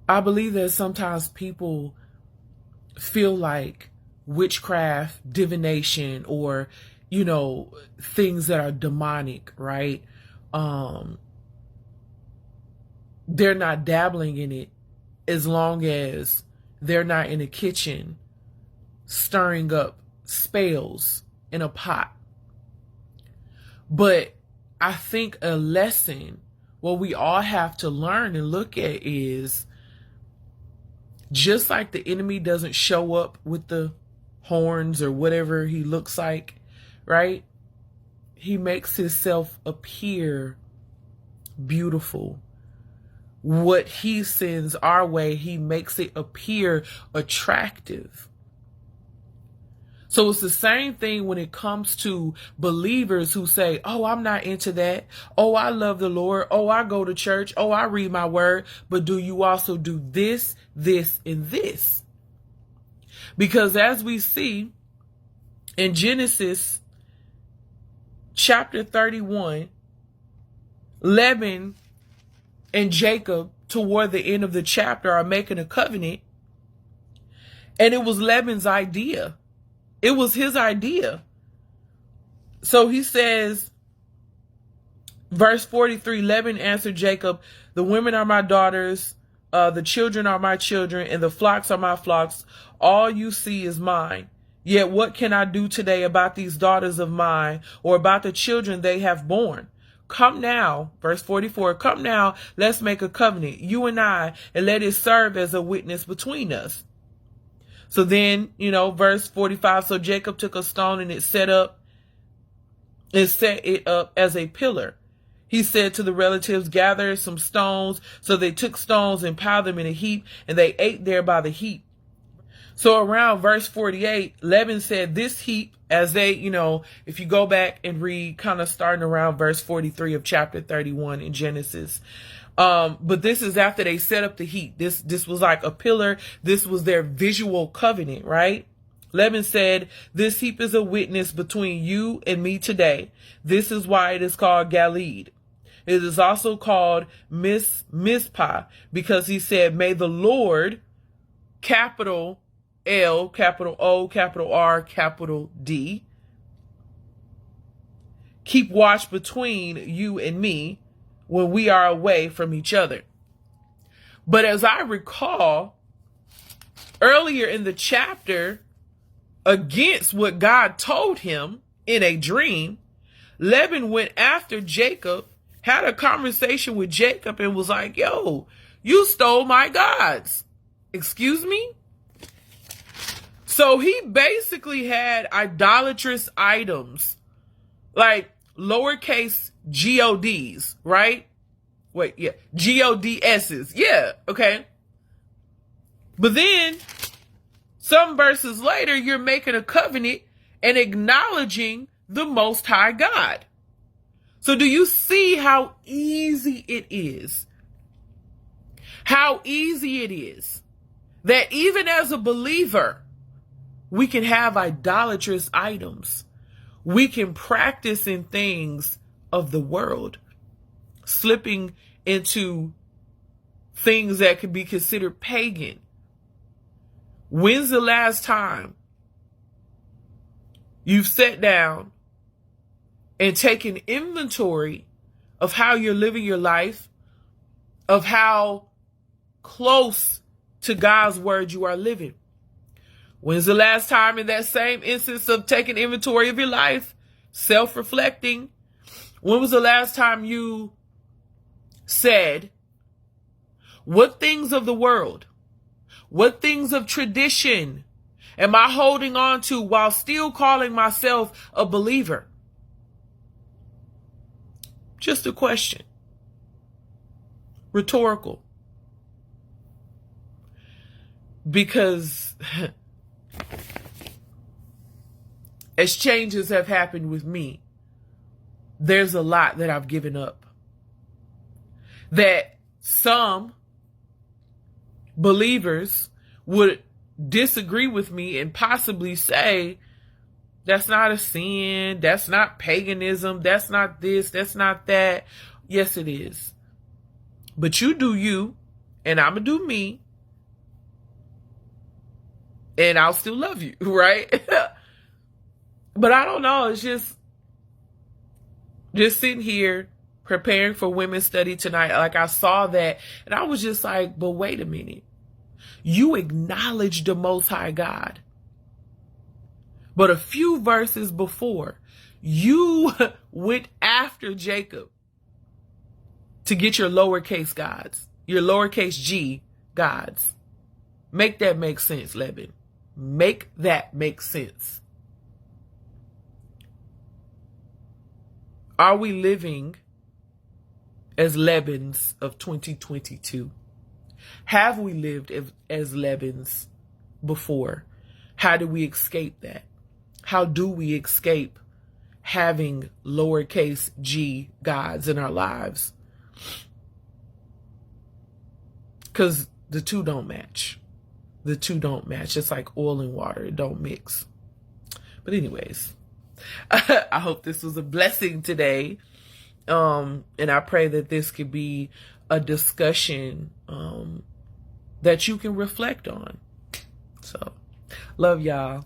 I believe that sometimes people feel like witchcraft, divination, or, things that are demonic, right? They're not dabbling in it as long as they're not in a kitchen stirring up spells in a pot. But I think a lesson, what we all have to learn and look at is, just like the enemy doesn't show up with the horns or whatever he looks like, right? He makes himself appear beautiful. What he sends our way, he makes it appear attractive. So it's the same thing when it comes to believers who say, oh, I'm not into that. Oh, I love the Lord. Oh, I go to church. Oh, I read my word. But do you also do this, this, and this? Because as we see in Genesis chapter 31, Laban and Jacob, toward the end of the chapter, are making a covenant. And it was Laban's idea. It was his idea. So he says, verse 43, Laban answered Jacob, the women are my daughters, the children are my children, and the flocks are my flocks. All you see is mine. Yet what can I do today about these daughters of mine, or about the children they have borne? Come now, verse 44, come now, let's make a covenant, you and I, and let it serve as a witness between us. So then, verse 45, so Jacob took a stone and set it up as a pillar. He said to the relatives, gather some stones. So they took stones and piled them in a heap, and they ate there by the heap. So around verse 48, Laban said, this heap, as they, if you go back and read, kind of starting around verse 43 of chapter 31 in Genesis. But this is after they set up the heap. This was like a pillar. This was their visual covenant, right? Laban said, this heap is a witness between you and me today. This is why it is called Galeed. It is also called Mizpah, because he said, may the Lord, capital L, capital O, capital R, capital D, keep watch between you and me when we are away from each other. But as I recall, earlier in the chapter, against what God told him in a dream, Laban went after Jacob, had a conversation with Jacob, and was like, yo, you stole my gods. Excuse me? So he basically had idolatrous items, like lowercase GODs, right? Wait, yeah, GODSs. Yeah, okay. But then some verses later, you're making a covenant and acknowledging the Most High God. So do you see how easy it is? How easy it is that even as a believer, we can have idolatrous items. We can practice in things of the world, slipping into things that could be considered pagan. When's the last time you've sat down and taken inventory of how you're living your life, of how close to God's word you are living? When's the last time in that same instance of taking inventory of your life, self-reflecting, when was the last time you said, what things of the world, what things of tradition am I holding on to while still calling myself a believer? Just a question. Rhetorical. Because as changes have happened with me, there's a lot that I've given up. That some believers would disagree with me and possibly say, that's not a sin, that's not paganism, that's not this, that's not that. Yes, it is. But you do you, and I'm going to do me, and I'll still love you, right? But I don't know. It's just sitting here preparing for women's study tonight. Like, I saw that and I was just like, but wait a minute. You acknowledge the Most High God. But a few verses before, you went after Jacob to get your lowercase gods, your lowercase g gods. Make that make sense, Laban. Make that make sense. Are we living as Labans of 2022? Have we lived as Labans before? How do we escape that? How do we escape having lowercase g gods in our lives? Because the two don't match. The two don't match. It's like oil and water. It don't mix. But anyways, I hope this was a blessing today. And I pray that this could be a discussion that you can reflect on. So, love y'all.